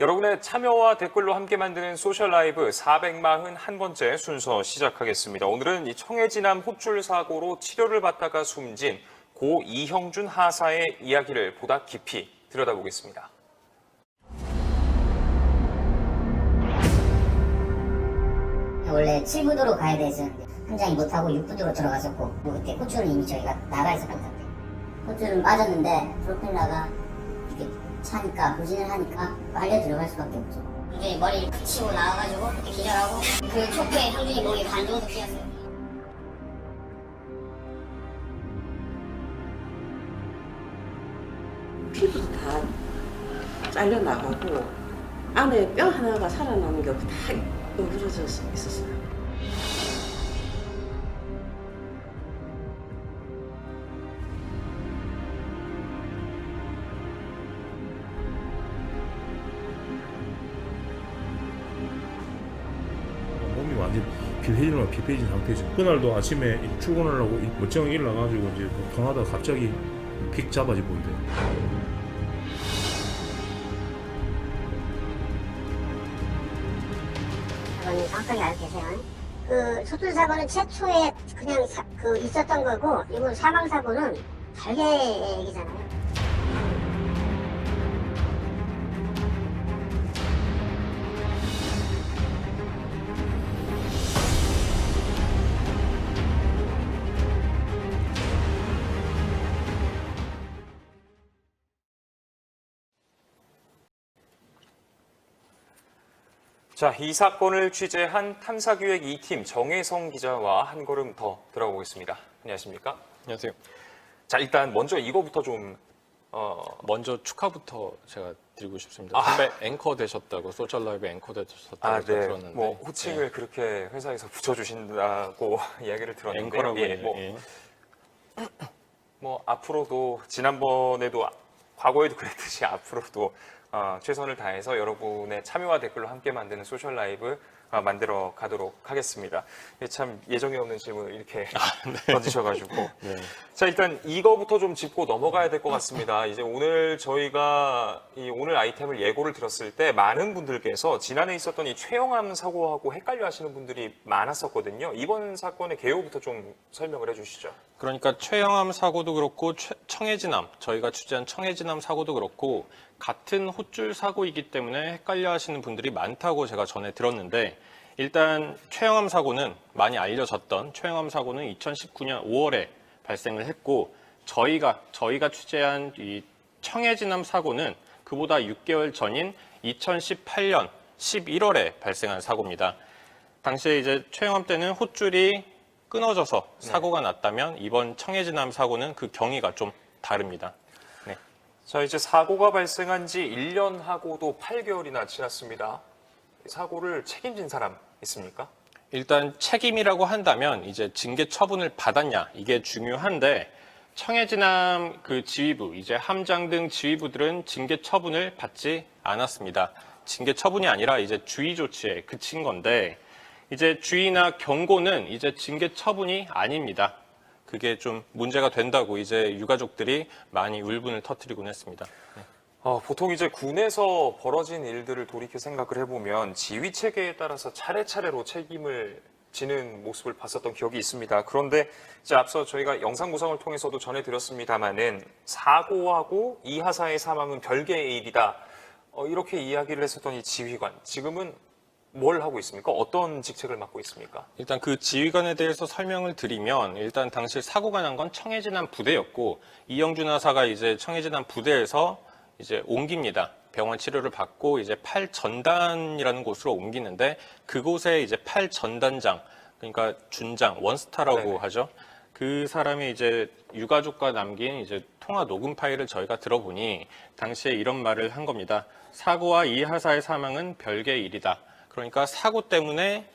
여러분의 참여와 댓글로 함께 만드는 소셜 라이브 441번째 순서 시작하겠습니다. 오늘은 이 청해진암 헛줄 사고로 치료를 받다가 숨진 고 이형준 하사의 이야기를 보다 깊이 들여다보겠습니다. 원래 7부도로 가야 돼서 함장이 못하고 6부도로 들어갔었고, 그때 호출은 이미 저희가 나가 있었던 상태. 호출은 빠졌는데 프로펠러가 이렇게 차니까 후진을 하니까 빨려 들어갈 수밖에 없죠. 이제 머리를 붙이고 나와가지고 그때 기절하고 그 촉구에 형준이 목에 반 정도 끼었어요. 피부도 다 잘려나가고 안에 뼈 하나가 살아남은 게 없고 다 으그러져 있었어요. 몸이 완전 비폐해진 상태죠. 그날도 아침에 출근하려고 멀쩡히 일어나가지고 이제 통하다가 갑자기 픽 잡아지 보이더라고요. 사건이 정확하게 알고 계세요. 그 소출 사고는 최초에 그냥 있었던 거고, 이번 사망 사고는 별개 얘기잖아요. 자, 이 사건을 취재한 탐사기획 2팀 정혜성 기자와 한 걸음 더 들어보겠습니다. 안녕하십니까? 안녕하세요. 자, 일단 먼저 이거부터 좀 먼저 축하부터 제가 드리고 싶습니다. 선배 앵커 되셨다고, 소셜라이브 앵커 되셨다고 네. 들었는데. 뭐 호칭을 그렇게 회사에서 붙여주신다고 이야기를 들었는데, 앵커라고 뭐 앞으로도 지난번에도 과거에도 그랬듯이 앞으로도 최선을 다해서 여러분의 참여와 댓글로 함께 만드는 소셜 라이브 만들어 가도록 하겠습니다. 참 예정이 없는 질문을 이렇게 던지셔가지고. 네. 자, 일단 이거부터 좀 짚고 넘어가야 될 것 같습니다. 이제 오늘 저희가 오늘 아이템을 예고를 들었을 때 많은 분들께서 지난해 있었던 이 최영암 사고하고 헷갈려 하시는 분들이 많았었거든요. 이번 사건의 개요부터 좀 설명을 해주시죠. 그러니까 최영암 사고도 그렇고 청해진암, 저희가 취재한 청해진암 사고도 그렇고 같은 헛줄 사고이기 때문에 헷갈려 하시는 분들이 많다고 제가 전에 들었는데, 일단 최영암 사고는 많이 알려졌던 최영암 사고는 2019년 5월에 발생을 했고, 저희가 취재한 이 청해진암 사고는 그보다 6개월 전인 2018년 11월에 발생한 사고입니다. 당시에 이제 최영암 때는 헛줄이 끊어져서 사고가 났다면 이번 청해진암 사고는 그 경위가 좀 다릅니다. 네. 자, 이제 사고가 발생한 지 1년하고도 8개월이나 지났습니다. 사고를 책임진 사람 있습니까? 일단 책임이라고 한다면 이제 징계 처분을 받았냐, 이게 중요한데, 청해진암 그 지휘부, 이제 함장 등 지휘부들은 징계 처분을 받지 않았습니다. 징계 처분이 아니라 이제 주의 조치에 그친 건데, 이제 주의나 경고는 이제 징계 처분이 아닙니다. 그게 좀 문제가 된다고 이제 유가족들이 많이 울분을 터뜨리곤 했습니다. 네. 보통 이제 군에서 벌어진 일들을 돌이켜 생각을 해보면 지휘 체계에 따라서 차례차례로 책임을 지는 모습을 봤었던 기억이 있습니다. 그런데 이제 앞서 저희가 영상 구성을 통해서도 전해드렸습니다만은 사고하고 이 하사의 사망은 별개의 일이다. 이렇게 이야기를 했었던 이 지휘관, 지금은 뭘 하고 있습니까? 어떤 직책을 맡고 있습니까? 일단 그 지휘관에 대해서 설명을 드리면, 일단 당시 사고가 난 건 청해진암 부대였고, 이형준 하사가 이제 청해진암 부대에서 이제 옮깁니다. 병원 치료를 받고 이제 8전단이라는 곳으로 옮기는데, 그곳에 이제 8전단장, 그러니까 준장, 원스타라고 네네. 하죠. 그 사람이 이제 유가족과 남긴 이제 통화 녹음 파일을 저희가 들어보니 당시에 이런 말을 한 겁니다. 사고와 이 하사의 사망은 별개의 일이다. 그러니까 사고 때문에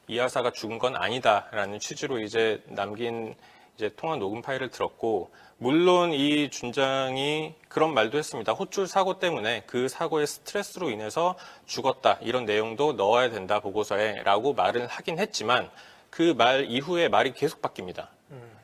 이 하사가 죽은 건 아니다라는 취지로 이제 남긴 이제 통화 녹음 파일을 들었고, 물론 이 준장이 그런 말도 했습니다. 헛줄 사고 때문에 그 사고의 스트레스로 인해서 죽었다, 이런 내용도 넣어야 된다 보고서에 라고 말을 하긴 했지만, 그 말 이후에 말이 계속 바뀝니다.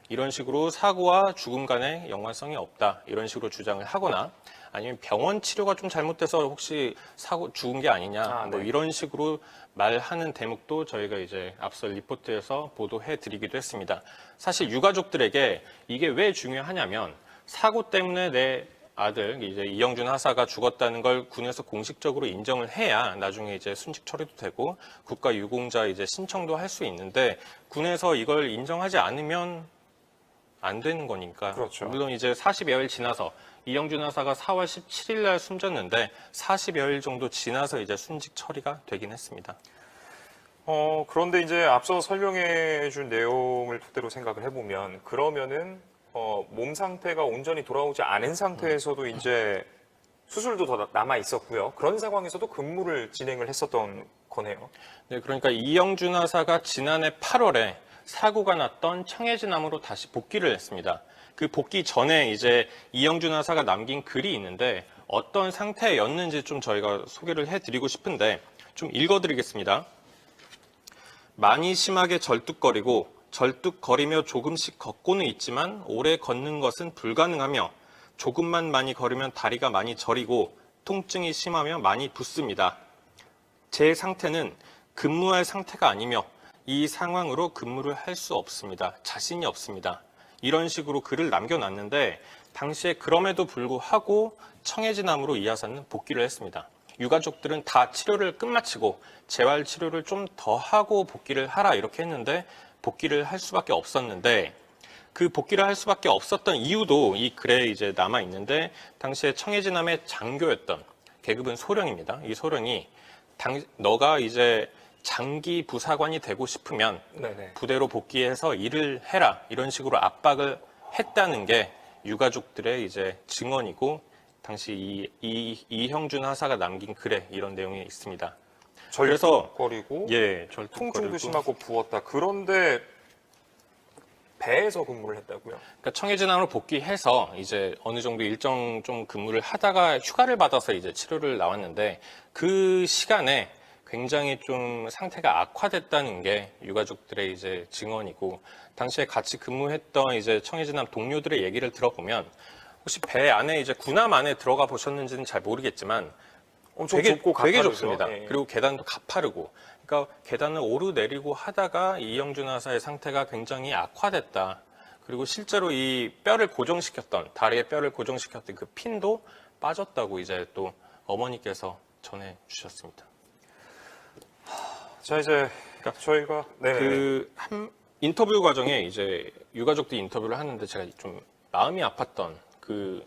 이런 식으로 사고와 죽음 간의 연관성이 없다, 이런 식으로 주장을 하거나, 아니면 병원 치료가 좀 잘못돼서 혹시 사고 죽은 게 아니냐 뭐 네. 이런 식으로 말하는 대목도 저희가 이제 앞서 리포트에서 보도해 드리기도 했습니다. 사실 유가족들에게 이게 왜 중요하냐면 사고 때문에 내 아들 이제 이영준 하사가 죽었다는 걸 군에서 공식적으로 인정을 해야 나중에 이제 순직 처리도 되고 국가 유공자 이제 신청도 할 수 있는데 군에서 이걸 인정하지 않으면 안 되는 거니까. 그렇죠. 물론 이제 40여일 지나서 이영준 하사가 4월 17일 날 숨졌는데 40여일 정도 지나서 이제 순직 처리가 되긴 했습니다. 그런데 이제 앞서 설명해 준 내용을 토대로 생각을 해보면 그러면은 몸 상태가 온전히 돌아오지 않은 상태에서도 이제 수술도 더 남아 있었고요. 그런 상황에서도 근무를 진행을 했었던 거네요. 네, 그러니까 이영준 하사가 지난해 8월에 사고가 났던 청해진암으로 다시 복귀를 했습니다. 그 복귀 전에 이제 이영준 하사가 남긴 글이 있는데 어떤 상태였는지 좀 저희가 소개를 해드리고 싶은데 좀 읽어드리겠습니다. 많이 심하게 절뚝거리고 절뚝거리며 조금씩 걷고는 있지만 오래 걷는 것은 불가능하며 조금만 많이 걸으면 다리가 많이 저리고 통증이 심하며 많이 붓습니다. 제 상태는 근무할 상태가 아니며 이 상황으로 근무를 할 수 없습니다. 자신이 없습니다. 이런 식으로 글을 남겨놨는데 당시에 그럼에도 불구하고 청해진암으로 이 하사는 복귀를 했습니다. 유가족들은 다 치료를 끝마치고 재활 치료를 좀 더 하고 복귀를 하라 이렇게 했는데 복귀를 할 수밖에 없었는데 그 복귀를 할 수밖에 없었던 이유도 이 글에 이제 남아 있는데 당시에 청해진암의 장교였던 계급은 소령입니다. 이 소령이 너가 이제 장기 부사관이 되고 싶으면 네네. 부대로 복귀해서 일을 해라 이런 식으로 압박을 했다는 게 유가족들의 이제 증언이고 당시 이형준 하사가 남긴 글에 이런 내용이 있습니다. 그래서 절뚝거리고 예, 통증도 절뚝거리고 심하고 부었다. 그런데 배에서 근무를 했다고요? 그러니까 청해진암으로 복귀해서 이제 어느 정도 일정 좀 근무를 하다가 휴가를 받아서 이제 치료를 나왔는데 그 시간에 굉장히 좀 상태가 악화됐다는 게 유가족들의 이제 증언이고 당시에 같이 근무했던 이제 청해진암 동료들의 얘기를 들어보면 혹시 배 안에 이제 군함 안에 들어가 보셨는지는 잘 모르겠지만 엄청 되게 좁고 되게 가파르죠? 좁습니다. 예. 그리고 계단도 가파르고 그러니까 계단을 오르내리고 하다가 이영준 하사의 상태가 굉장히 악화됐다. 그리고 실제로 이 뼈를 고정시켰던 다리에 뼈를 고정시켰던 그 핀도 빠졌다고 이제 또 어머니께서 전해 주셨습니다. 자 이제 저희가 인터뷰 과정에 이제 유가족들 인터뷰를 하는데 제가 좀 마음이 아팠던 그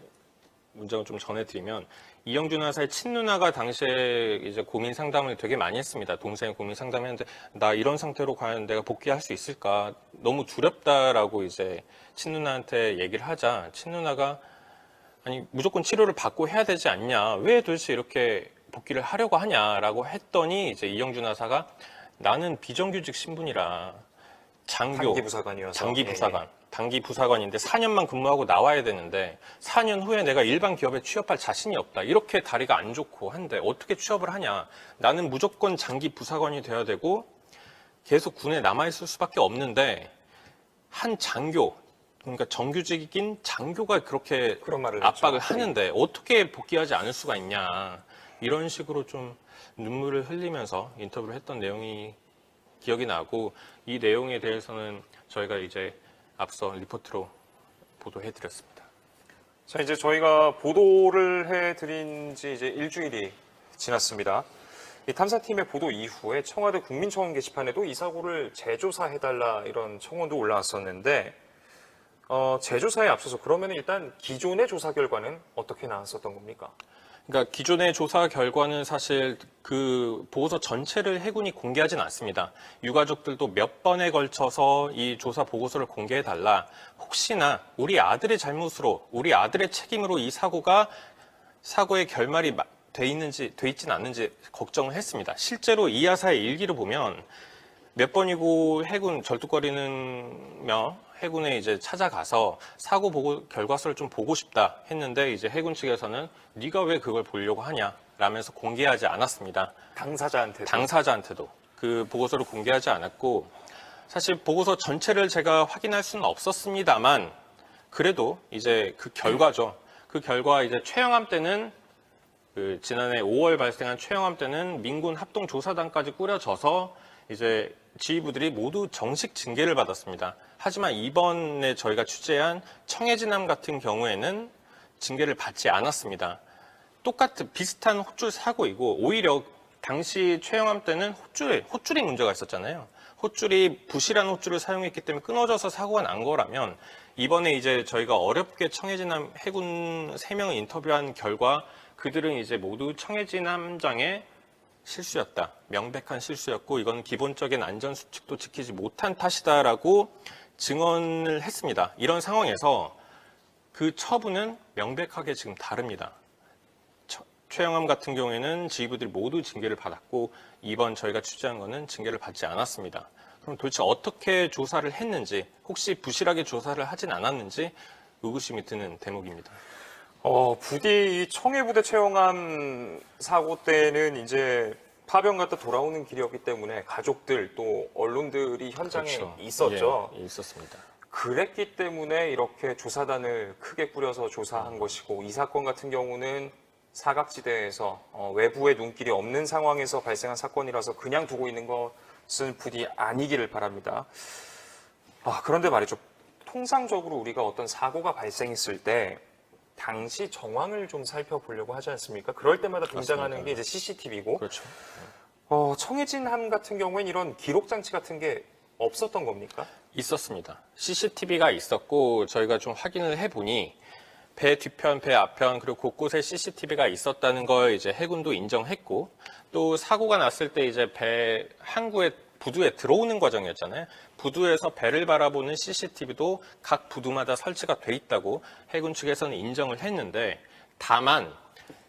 문장을 좀 전해드리면 이영준 하사의 친누나가 당시에 이제 고민 상담을 되게 많이 했습니다. 동생이 고민 상담했는데 나 이런 상태로 과연 내가 복귀할 수 있을까 너무 두렵다라고 이제 친누나한테 얘기를 하자 친누나가 아니 무조건 치료를 받고 해야 되지 않냐 왜 도대체 이렇게 복귀를 하려고 하냐라고 했더니 이제 이영준 하사가 나는 비정규직 신분이라 단기 부사관이어서 장기 부사관 단기 부사관인데 4년만 근무하고 나와야 되는데 4년 후에 내가 일반 기업에 취업할 자신이 없다. 이렇게 다리가 안 좋고 한데 어떻게 취업을 하냐. 나는 무조건 장기 부사관이 돼야 되고 계속 군에 남아있을 수밖에 없는데 한 장교 그러니까 정규직인 장교가 그렇게 그런 말을 압박을 했죠. 하는데 어떻게 복귀하지 않을 수가 있냐. 이런 식으로 좀 눈물을 흘리면서 인터뷰를 했던 내용이 기억이 나고 이 내용에 대해서는 저희가 이제 앞서 리포트로 보도해드렸습니다. 자 이제 저희가 보도를 해드린 지 이제 일주일이 지났습니다. 이 탐사팀의 보도 이후에 청와대 국민청원 게시판에도 이 사고를 재조사해달라 이런 청원도 올라왔었는데 재조사에 앞서서 그러면 일단 기존의 조사 결과는 어떻게 나왔었던 겁니까? 그러니까 기존의 조사 결과는 사실 그 보고서 전체를 해군이 공개하진 않습니다. 유가족들도 몇 번에 걸쳐서 이 조사 보고서를 공개해달라. 혹시나 우리 아들의 잘못으로, 우리 아들의 책임으로 이 사고의 결말이 돼 있진 않는지 걱정을 했습니다. 실제로 이 하사의 일기를 보면 몇 번이고 해군 절뚝거리는며 해군에 이제 찾아가서 사고 보고 결과서를 좀 보고 싶다 했는데 이제 해군 측에서는 네가 왜 그걸 보려고 하냐 라면서 공개하지 않았습니다. 당사자한테도 그 보고서를 공개하지 않았고 사실 보고서 전체를 제가 확인할 수는 없었습니다만 그래도 이제 그 결과죠. 그 결과 이제 최영암 때는 그 지난해 5월 발생한 최영암 때는 민군 합동조사단까지 꾸려져서 이제 지휘부들이 모두 정식 징계를 받았습니다. 하지만 이번에 저희가 취재한 청해진암 같은 경우에는 징계를 받지 않았습니다. 똑같은 비슷한 헛줄 사고이고 오히려 당시 최영암 때는 헛줄이 문제가 있었잖아요. 헛줄이 부실한 헛줄을 사용했기 때문에 끊어져서 사고가 난 거라면 이번에 이제 저희가 어렵게 청해진암 해군 3명을 인터뷰한 결과 그들은 이제 모두 청해진암장의 실수였다. 명백한 실수였고 이건 기본적인 안전수칙도 지키지 못한 탓이다라고 증언을 했습니다. 이런 상황에서 그 처분은 명백하게 지금 다릅니다. 최영암 같은 경우에는 지휘부들이 모두 징계를 받았고 이번 저희가 취재한 거는 징계를 받지 않았습니다. 그럼 도대체 어떻게 조사를 했는지 혹시 부실하게 조사를 하진 않았는지 의구심이 드는 대목입니다. 부디 이 청해부대 최영암 사고 때는 이제 파병 갔다 돌아오는 길이었기 때문에 가족들 또 언론들이 현장에 있었죠. 예, 있었습니다. 그랬기 때문에 이렇게 조사단을 크게 꾸려서 조사한 것이고 이 사건 같은 경우는 사각지대에서 외부의 눈길이 없는 상황에서 발생한 사건이라서 그냥 두고 있는 것은 부디 아니기를 바랍니다. 그런데 말이죠. 통상적으로 우리가 어떤 사고가 발생했을 때 당시 정황을 좀 살펴보려고 하지 않습니까? 그럴 때마다 등장하는 게 이제 CCTV고 그렇죠. 청해진함 같은 경우에는 이런 기록 장치 같은 게 없었던 겁니까? 있었습니다. CCTV가 있었고 저희가 좀 확인을 해보니 배 뒤편, 배 앞편 그리고 곳곳에 CCTV가 있었다는 걸 이제 해군도 인정했고 또 사고가 났을 때 이제 배 항구에 부두에 들어오는 과정이었잖아요. 부두에서 배를 바라보는 CCTV도 각 부두마다 설치가 돼 있다고 해군 측에서는 인정을 했는데 다만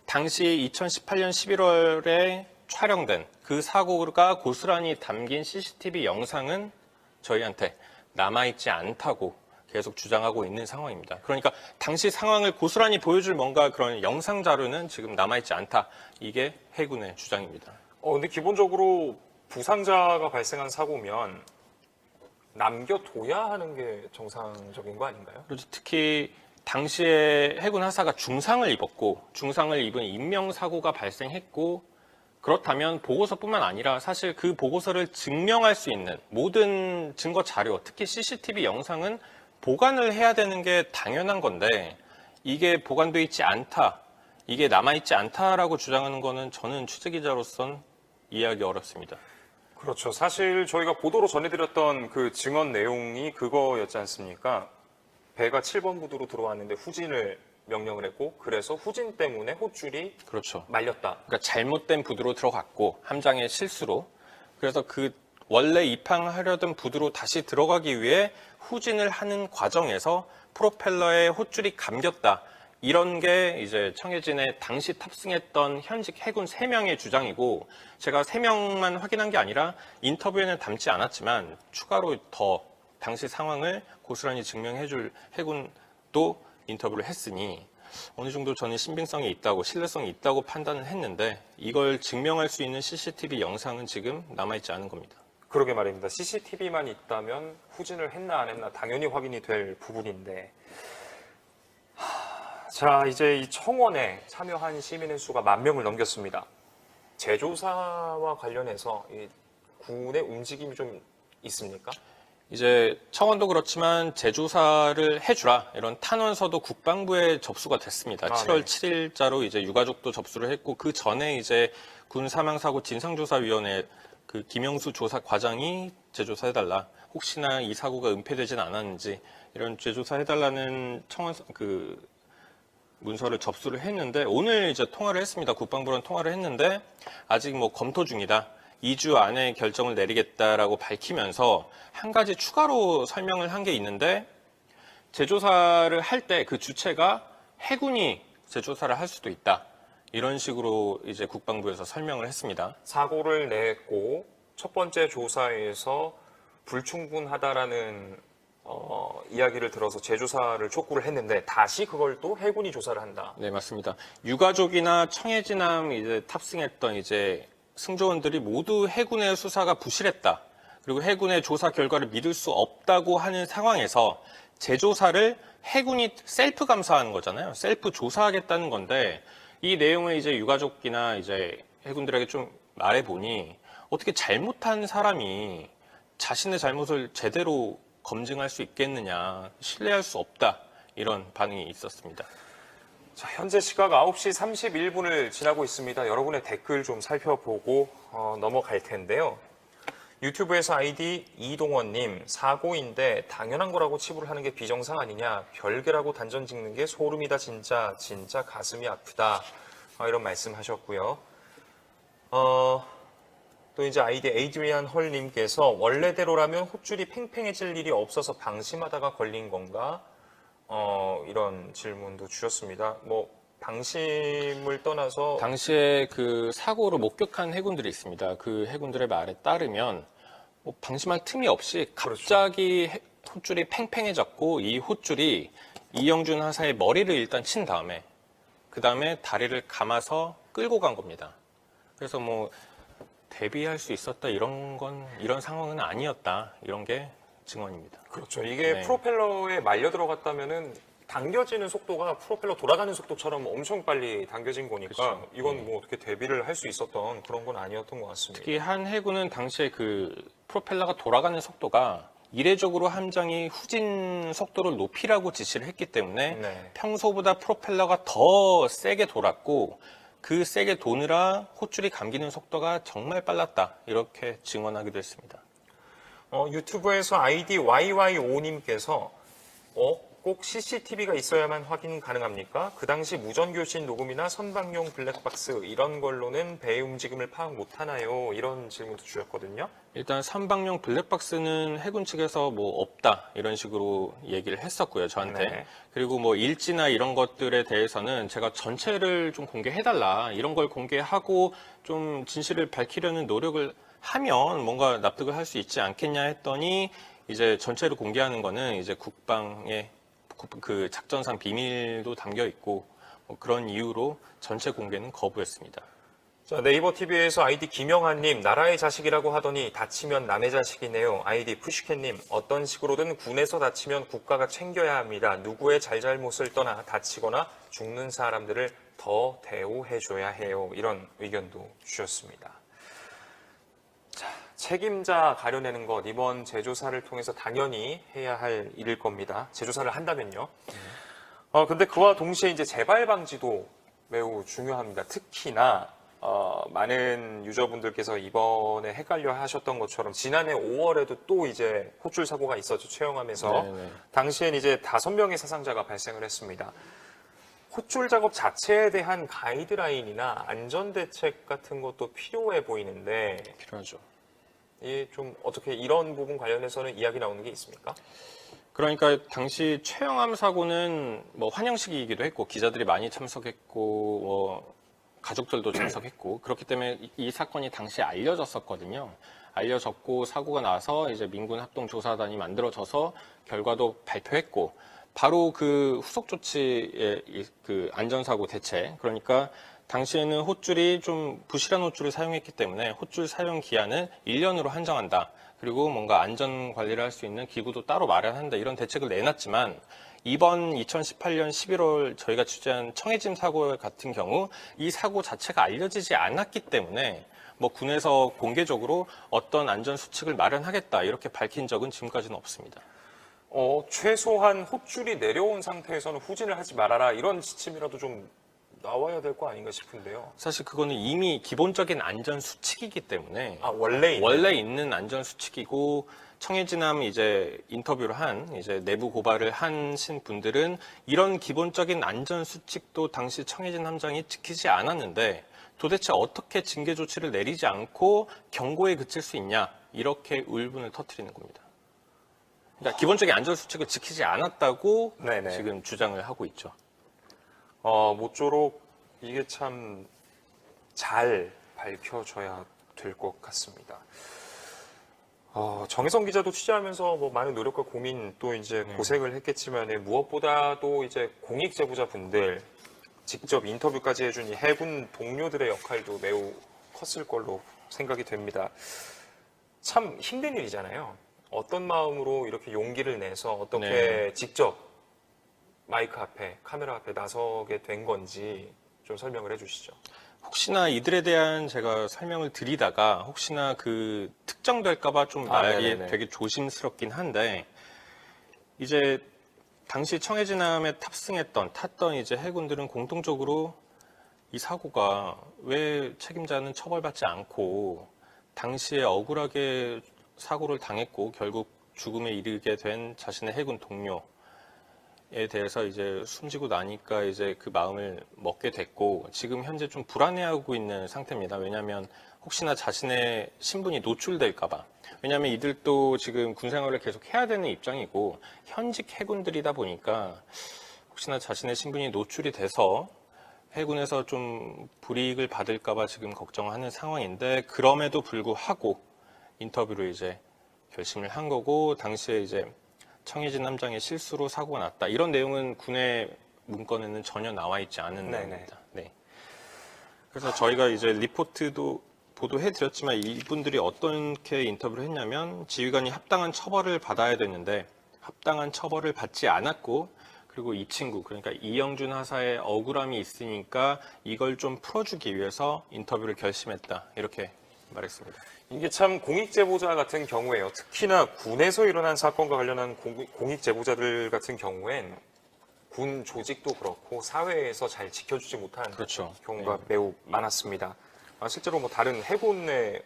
당시 2018년 11월에 촬영된 그 사고가 고스란히 담긴 CCTV 영상은 저희한테 남아있지 않다고 계속 주장하고 있는 상황입니다. 그러니까 당시 상황을 고스란히 보여줄 뭔가 그런 영상 자료는 지금 남아있지 않다. 이게 해군의 주장입니다. 근데 기본적으로 부상자가 발생한 사고면 남겨둬야 하는 게 정상적인 거 아닌가요? 그렇죠. 특히 당시에 해군 하사가 중상을 입었고 중상을 입은 인명사고가 발생했고 그렇다면 보고서뿐만 아니라 사실 그 보고서를 증명할 수 있는 모든 증거 자료, 특히 CCTV 영상은 보관을 해야 되는 게 당연한 건데 이게 보관되어 있지 않다, 이게 남아있지 않다라고 주장하는 거는 저는 취재기자로선 이해하기 어렵습니다. 그렇죠. 사실 저희가 보도로 전해드렸던 그 증언 내용이 그거였지 않습니까? 배가 7번 부두로 들어왔는데 후진을 명령을 했고 그래서 후진 때문에 헛줄이 그렇죠. 말렸다. 그러니까 잘못된 부두로 들어갔고 함장의 실수로 그래서 그 원래 입항하려던 부두로 다시 들어가기 위해 후진을 하는 과정에서 프로펠러에 헛줄이 감겼다. 이런 게 이제 청해진에 당시 탑승했던 현직 해군 3명의 주장이고 제가 3명만 확인한 게 아니라 인터뷰에는 담지 않았지만 추가로 더 당시 상황을 고스란히 증명해줄 해군도 인터뷰를 했으니 어느 정도 저는 신빙성이 있다고 신뢰성이 있다고 판단을 했는데 이걸 증명할 수 있는 CCTV 영상은 지금 남아있지 않은 겁니다. 그러게 말입니다. CCTV만 있다면 후진을 했나 안 했나 당연히 확인이 될 부분인데 자, 이제 이 청원에 참여한 시민의 수가 10,000명을 넘겼습니다. 제조사와 관련해서 이 군의 움직임이 좀 있습니까? 이제 청원도 그렇지만 제조사를 해주라 이런 탄원서도 국방부에 접수가 됐습니다. 7월 7일자로 이제 유가족도 접수를 했고 그 전에 이제 군 사망사고 진상조사위원회 그 김영수 조사 과장이 재조사해달라. 혹시나 이 사고가 은폐되진 않았는지 이런 재조사해달라는 청원 그 문서를 접수를 했는데 오늘 이제 통화를 했습니다. 국방부랑 통화를 했는데 아직 뭐 검토 중이다. 2주 안에 결정을 내리겠다라고 밝히면서 한 가지 추가로 설명을 한 게 있는데 재조사를 할 때 그 주체가 해군이 재조사를 할 수도 있다. 이런 식으로 이제 국방부에서 설명을 했습니다. 사고를 냈고 첫 번째 조사에서 불충분하다라는 이야기를 들어서 재조사를 촉구를 했는데 다시 그걸 또 해군이 조사를 한다. 네, 맞습니다. 유가족이나 청해진함 이제 탑승했던 이제 승조원들이 모두 해군의 수사가 부실했다. 그리고 해군의 조사 결과를 믿을 수 없다고 하는 상황에서 재조사를 해군이 셀프 감사하는 거잖아요. 셀프 조사하겠다는 건데 이 내용을 이제 유가족이나 이제 해군들에게 좀 말해보니 어떻게 잘못한 사람이 자신의 잘못을 제대로 검증할 수 있겠느냐, 신뢰할 수 없다 이런 반응이 있었습니다. 자, 현재 시각 9시 31분을 지나고 있습니다. 여러분의 댓글 좀 살펴보고 넘어갈 텐데요. 유튜브에서 아이디 이동원님, 사고인데 당연한 거라고 치부를 하는 게 비정상 아니냐, 별개라고 단정 짓는 게 소름이다 진짜 가슴이 아프다, 이런 말씀하셨고요. 또 이제 아이디 에이드리안 헐님께서 원래대로라면 헛줄이 팽팽해질 일이 없어서 방심하다가 걸린 건가? 이런 질문도 주셨습니다. 뭐 방심을 떠나서 당시에 그 사고를 목격한 해군들이 있습니다. 그 해군들의 말에 따르면 뭐 방심할 틈이 없이 갑자기 헛줄이 팽팽해졌고 이 헛줄이 이영준 하사의 머리를 일단 친 다음에 그 다음에 다리를 감아서 끌고 간 겁니다. 그래서 뭐 대비할 수 있었다 이런 상황은 아니었다 이런 게 증언입니다. 그렇죠. 이게 네. 프로펠러에 말려 들어갔다면은 당겨지는 속도가 프로펠러 돌아가는 속도처럼 엄청 빨리 당겨진 거니까 그렇죠. 이건 뭐 어떻게 대비를 할 수 있었던 그런 건 아니었던 것 같습니다. 특히 한 해군은 당시에 그 프로펠러가 돌아가는 속도가 이례적으로 함장이 후진 속도를 높이라고 지시를 했기 때문에 네. 평소보다 프로펠러가 더 세게 돌았고 그 세게 도느라 콧줄이 감기는 속도가 정말 빨랐다 이렇게 증언하기도 했습니다. 유튜브에서 아이디 YY5님께서 꼭 CCTV가 있어야만 확인 가능합니까? 그 당시 무전교신 녹음이나 선박용 블랙박스 이런 걸로는 배의 움직임을 파악 못하나요? 이런 질문도 주셨거든요. 일단 선박용 블랙박스는 해군 측에서 뭐 없다 이런 식으로 얘기를 했었고요 저한테. 네. 그리고 뭐 일지나 이런 것들에 대해서는 제가 전체를 좀 공개해달라 이런 걸 공개하고 좀 진실을 밝히려는 노력을 하면 뭔가 납득을 할 수 있지 않겠냐 했더니 이제 전체를 공개하는 거는 이제 국방의 그 작전상 비밀도 담겨 있고 뭐 그런 이유로 전체 공개는 거부했습니다. 자, 네이버 TV에서 아이디 김영환님, 나라의 자식이라고 하더니 다치면 남의 자식이네요. 아이디 푸시캣님, 어떤 식으로든 군에서 다치면 국가가 챙겨야 합니다. 누구의 잘잘못을 떠나 다치거나 죽는 사람들을 더 대우해줘야 해요. 이런 의견도 주셨습니다. 자, 책임자 가려내는 것, 이번 재조사를 통해서 당연히 해야 할 일일 겁니다. 재조사를 한다면요. 근데 그와 동시에 이제 재발 방지도 매우 중요합니다. 특히나 많은 유저분들께서 이번에 헷갈려 하셨던 것처럼 지난해 5월에도 또 이제 호출 사고가 있었죠. 최영암에서. 네네. 당시엔 이제 5명의 사상자가 발생을 했습니다. 호출 작업 자체에 대한 가이드라인이나 안전대책 같은 것도 필요해 보이는데 필요하죠. 이게 좀 어떻게 이런 부분 관련해서는 이야기 나오는 게 있습니까? 그러니까 당시 최영암 사고는 뭐 환영식이기도 했고 기자들이 많이 참석했고 뭐 가족들도 참석했고 그렇기 때문에 이 사건이 당시에 알려졌었거든요. 알려졌고 사고가 나서 이제 민군 합동조사단이 만들어져서 결과도 발표했고 바로 그 후속 조치의 그 안전사고 대책 그러니까 당시에는 헛줄이 좀 부실한 헛줄을 사용했기 때문에 헛줄 사용 기한을 1년으로 한정한다. 그리고 뭔가 안전 관리를 할 수 있는 기구도 따로 마련한다. 이런 대책을 내놨지만 이번 2018년 11월 저희가 취재한 청해짐 사고 같은 경우 이 사고 자체가 알려지지 않았기 때문에 뭐 군에서 공개적으로 어떤 안전 수칙을 마련하겠다 이렇게 밝힌 적은 지금까지는 없습니다. 최소한 헛줄이 내려온 상태에서는 후진을 하지 말아라 이런 지침이라도 좀 나와야 될 거 아닌가 싶은데요. 사실 그거는 이미 기본적인 안전 수칙이기 때문에 원래 있는 안전 수칙이고 청해진함 이제 인터뷰를 한 이제 내부 고발을 하신 분들은 이런 기본적인 안전 수칙도 당시 청해진 함장이 지키지 않았는데 도대체 어떻게 징계 조치를 내리지 않고 경고에 그칠 수 있냐 이렇게 울분을 터뜨리는 겁니다. 그러니까 기본적인 안전 수칙을 지키지 않았다고 네네. 지금 주장을 하고 있죠. 모쪼록 이게 참 잘 밝혀져야 될 것 같습니다. 정혜성 기자도 취재하면서 뭐 많은 노력과 고민 또 이제 고생을 했겠지만 무엇보다도 이제 공익 제보자분들 직접 인터뷰까지 해준 이 해군 동료들의 역할도 매우 컸을 걸로 생각이 됩니다. 참 힘든 일이잖아요. 어떤 마음으로 이렇게 용기를 내서 어떻게 네. 직접 마이크 앞에, 카메라 앞에 나서게 된 건지 좀 설명을 해주시죠. 혹시나 이들에 대한 제가 설명을 드리다가 혹시나 그 특정될까봐 좀 아, 말이 네네네. 되게 조심스럽긴 한데 이제 당시 청해진함에 탔던 이제 해군들은 공통적으로 이 사고가 왜 책임자는 처벌받지 않고 당시에 억울하게 사고를 당했고 결국 죽음에 이르게 된 자신의 해군 동료에 대해서 이제 숨지고 나니까 이제 그 마음을 먹게 됐고 지금 현재 좀 불안해하고 있는 상태입니다. 왜냐하면 혹시나 자신의 신분이 노출될까봐. 왜냐하면 이들도 지금 군 생활을 계속 해야 되는 입장이고 현직 해군들이다 보니까 혹시나 자신의 신분이 노출이 돼서 해군에서 좀 불이익을 받을까봐 지금 걱정하는 상황인데 그럼에도 불구하고 인터뷰로 이제 결심을 한 거고 당시에 이제 청해진 함장의 실수로 사고가 났다. 이런 내용은 군의 문건에는 전혀 나와 있지 않은 네네. 내용입니다. 네. 그래서 저희가 이제 리포트도 보도해드렸지만 이분들이 어떻게 인터뷰를 했냐면 지휘관이 합당한 처벌을 받아야 되는데 합당한 처벌을 받지 않았고 그리고 이 친구 그러니까 이영준 하사의 억울함이 있으니까 이걸 좀 풀어주기 위해서 인터뷰를 결심했다. 이렇게 말했습니다. 이게 참 공익제보자 같은 경우에요. 특히나 군에서 일어난 사건과 관련한 공익제보자들 같은 경우엔 군 조직도 그렇고 사회에서 잘 지켜주지 못하는 그렇죠. 경우가 매우 많았습니다. 실제로 뭐 다른 해군의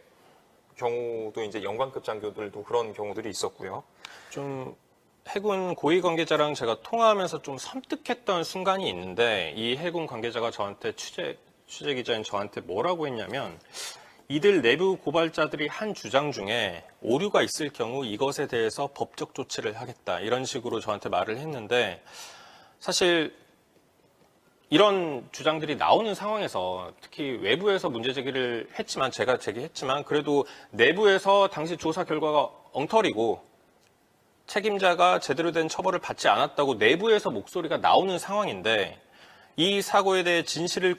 경우도 이제 영관급 장교들도 그런 경우들이 있었고요. 좀 해군 고위 관계자랑 제가 통화하면서 좀 섬뜩했던 순간이 있는데 이 해군 관계자가 저한테 취재 기자인 저한테 뭐라고 했냐면 이들 내부 고발자들이 한 주장 중에 오류가 있을 경우 이것에 대해서 법적 조치를 하겠다 이런 식으로 저한테 말을 했는데 사실 이런 주장들이 나오는 상황에서 특히 외부에서 문제 제기를 했지만 제가 제기했지만 그래도 내부에서 당시 조사 결과가 엉터리고 책임자가 제대로 된 처벌을 받지 않았다고 내부에서 목소리가 나오는 상황인데 이 사고에 대해 진실을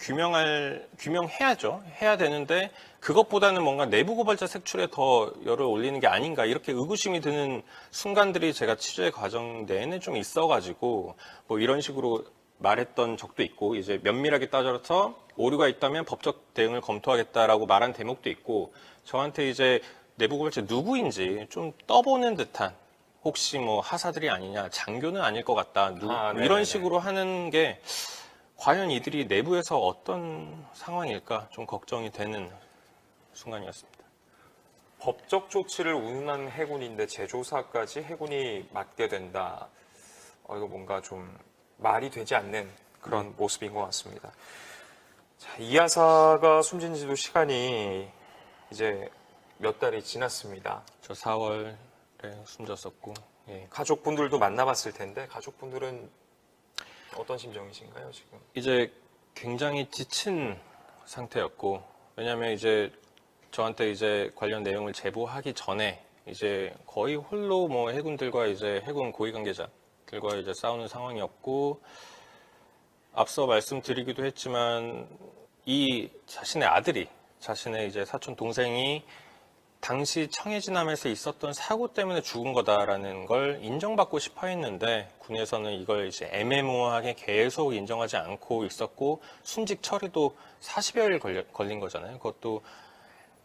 규명해야죠. 해야 되는데 그것보다는 뭔가 내부 고발자 색출에 더 열을 올리는 게 아닌가 이렇게 의구심이 드는 순간들이 제가 취재 과정 내내 좀 있어가지고 뭐 이런 식으로 말했던 적도 있고 이제 면밀하게 따져서 오류가 있다면 법적 대응을 검토하겠다라고 말한 대목도 있고 저한테 이제 내부 고발자 누구인지 좀 떠보는 듯한 혹시 뭐 하사들이 아니냐 장교는 아닐 것 같다 네네네. 이런 식으로 하는 게 과연 이들이 내부에서 어떤 상황일까 좀 걱정이 되는 순간이었습니다. 법적 조치를 운운한 해군인데 재조사까지 해군이 맡게 된다. 이거 뭔가 좀 말이 되지 않는 그런 모습인 것 같습니다. 자, 이 하사가 숨진 지도 시간이 이제 몇 달이 지났습니다. 저 4월에 숨졌었고 예. 가족분들도 만나봤을 텐데 가족분들은 어떤 심정이신가요 지금? 이제 굉장히 지친 상태였고 왜냐하면 이제 저한테 이제 관련 내용을 제보하기 전에 이제 거의 홀로 뭐 해군들과 이제 해군 고위 관계자들과 이제 싸우는 상황이었고 앞서 말씀드리기도 했지만 이 자신의 아들이 자신의 이제 사촌 동생이 당시 청해진함에서 있었던 사고 때문에 죽은 거다라는 걸 인정받고 싶어 했는데 군에서는 이걸 이제 애매모호하게 계속 인정하지 않고 있었고 순직 처리도 40여일 걸린 거잖아요. 그것도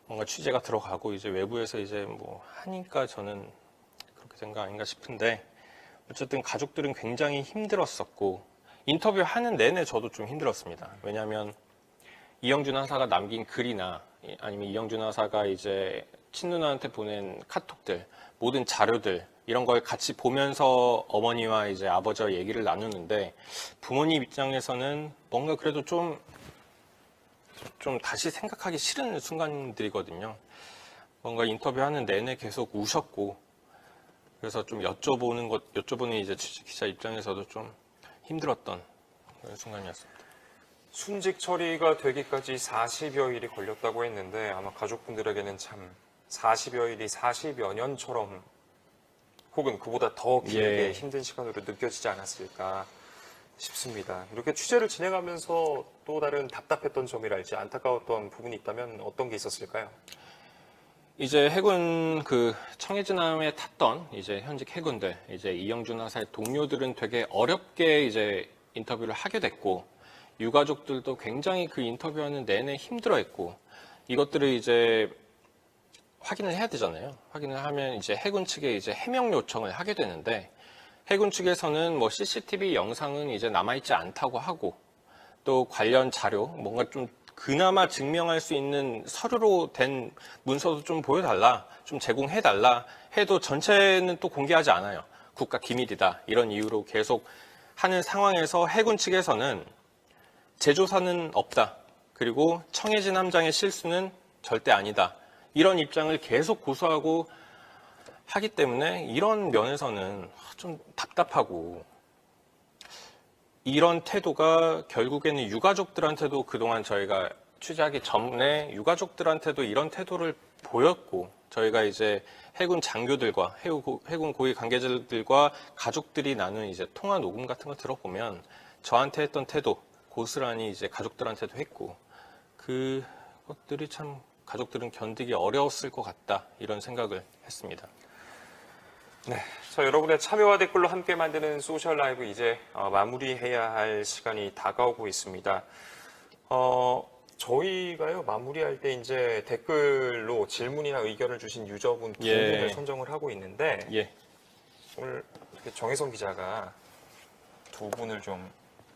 뭔가 취재가 들어가고 이제 외부에서 이제 뭐 하니까 저는 그렇게 된 거 아닌가 싶은데 어쨌든 가족들은 굉장히 힘들었었고 인터뷰하는 내내 저도 좀 힘들었습니다. 왜냐하면 이영준 하사가 남긴 글이나 아니면 이영준 하사가 이제 친누나한테 보낸 카톡들, 모든 자료들 이런 걸 같이 보면서 어머니와 이제 아버지와 얘기를 나누는데 부모님 입장에서는 뭔가 그래도 좀 다시 생각하기 싫은 순간들이거든요. 뭔가 인터뷰하는 내내 계속 우셨고 그래서 좀 여쭤보는 이제 취재 기자 입장에서도 좀 힘들었던 그런 순간이었습니다. 순직 처리가 되기까지 40여일이 걸렸다고 했는데 아마 가족분들에게는 참 40여일이 40여 년처럼 혹은 그보다 더 길게 예. 힘든 시간으로 느껴지지 않았을까 싶습니다. 이렇게 취재를 진행하면서 또 다른 답답했던 점이랄지 안타까웠던 부분이 있다면 어떤 게 있었을까요? 이제 해군 그 청해진함에 탔던 이제 현직 해군들, 이제 이영준 하사의 동료들은 되게 어렵게 이제 인터뷰를 하게 됐고, 유가족들도 굉장히 그 인터뷰하는 내내 힘들어했고, 이것들을 이제 확인을 해야 되잖아요. 확인을 하면 이제 해군 측에 이제 해명 요청을 하게 되는데, 해군 측에서는 뭐 CCTV 영상은 이제 남아있지 않다고 하고, 또 관련 자료, 뭔가 좀 그나마 증명할 수 있는 서류로 된 문서도 좀 보여달라, 좀 제공해달라 해도 전체는 또 공개하지 않아요. 국가 기밀이다, 이런 이유로 계속 하는 상황에서 해군 측에서는 재조사는 없다, 그리고 청해진 함장의 실수는 절대 아니다, 이런 입장을 계속 고수하고 하기 때문에 이런 면에서는 좀 답답하고, 이런 태도가 결국에는 유가족들한테도 그동안 저희가 취재하기 전에 유가족들한테도 이런 태도를 보였고, 저희가 이제 해군 장교들과 해군 고위 관계자들과 가족들이 나눈 이제 통화 녹음 같은 거 들어보면 저한테 했던 태도 고스란히 이제 가족들한테도 했고, 그것들이 참 가족들은 견디기 어려웠을 것 같다, 이런 생각을 했습니다. 네, 자, 여러분의 참여와 댓글로 함께 만드는 소셜 라이브 이제 마무리해야 할 시간이 다가오고 있습니다. 저희가요, 마무리할 때 이제 댓글로 질문이나 의견을 주신 유저분 두 분을 선정을 하고 있는데, 오늘 이렇게 정혜성 기자가 두 분을 좀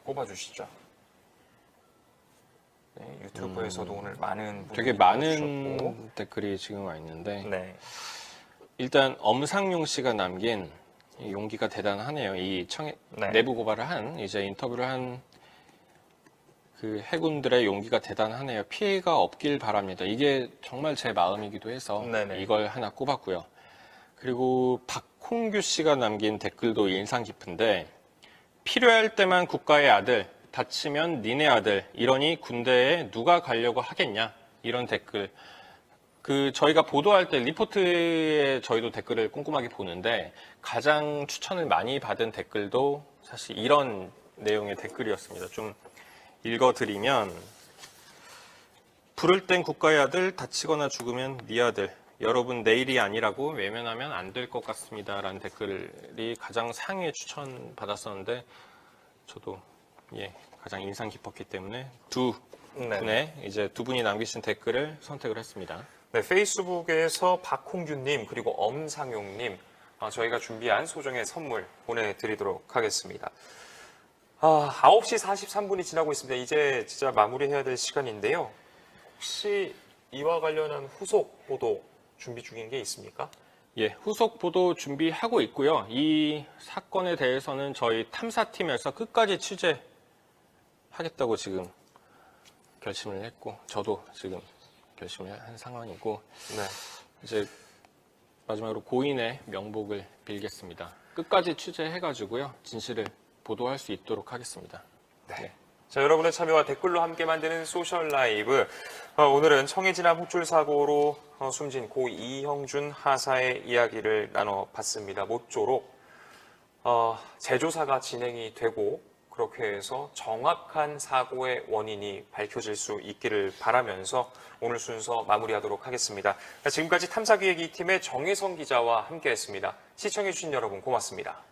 꼽아주시죠. 네, 유튜브에서도 오늘 많은 분들이 되게 많은 주셨고. 댓글이 지금 와 있는데, 네. 일단 엄상용 씨가 남긴 이 용기가 대단하네요. 이 내부 고발을 한, 이제 인터뷰를 한 그 해군들의 용기가 대단하네요. 피해가 없길 바랍니다. 이게 정말 제 마음이기도 해서 이걸 하나 꼽았고요. 그리고 박홍규 씨가 남긴 댓글도 인상 깊은데, 필요할 때만 국가의 아들, 다치면 니네 아들, 이러니 군대에 누가 가려고 하겠냐, 이런 댓글. 저희가 보도할 때 리포트에 저희도 댓글을 꼼꼼하게 보는데, 가장 추천을 많이 받은 댓글도 사실 이런 내용의 댓글이었습니다. 좀 읽어드리면, 부를 땐 국가의 아들, 다치거나 죽으면 네 아들, 여러분 내일이 아니라고 외면하면 안 될 것 같습니다, 라는 댓글이 가장 상위에 추천받았었는데, 저도 가장 인상 깊었기 때문에 두 분이 남기신 댓글을 선택을 했습니다. 네, 페이스북에서 박홍규님 그리고 엄상용님, 저희가 준비한 소정의 선물 보내드리도록 하겠습니다. 9시 43분이 지나고 있습니다. 이제 진짜 마무리해야 될 시간인데요. 혹시 이와 관련한 후속 보도 준비 중인 게 있습니까? 후속 보도 준비하고 있고요. 이 사건에 대해서는 저희 탐사팀에서 끝까지 취재하겠다고 지금 결심을 했고, 저도 지금 결심을 한 상황이고, 이제 마지막으로 고인의 명복을 빌겠습니다. 끝까지 취재해가지고요, 진실을 보도할 수 있도록 하겠습니다. 자, 여러분의 참여와 댓글로 함께 만드는 소셜 라이브. 오늘은 청해진함 호출 사고로 숨진 고 이형준 하사의 이야기를 나눠봤습니다. 모쪼록 재조사가 진행이 되고, 그렇게 해서 정확한 사고의 원인이 밝혀질 수 있기를 바라면서 오늘 순서 마무리하도록 하겠습니다. 지금까지 탐사기획 2팀의 정혜성 기자와 함께했습니다. 시청해주신 여러분 고맙습니다.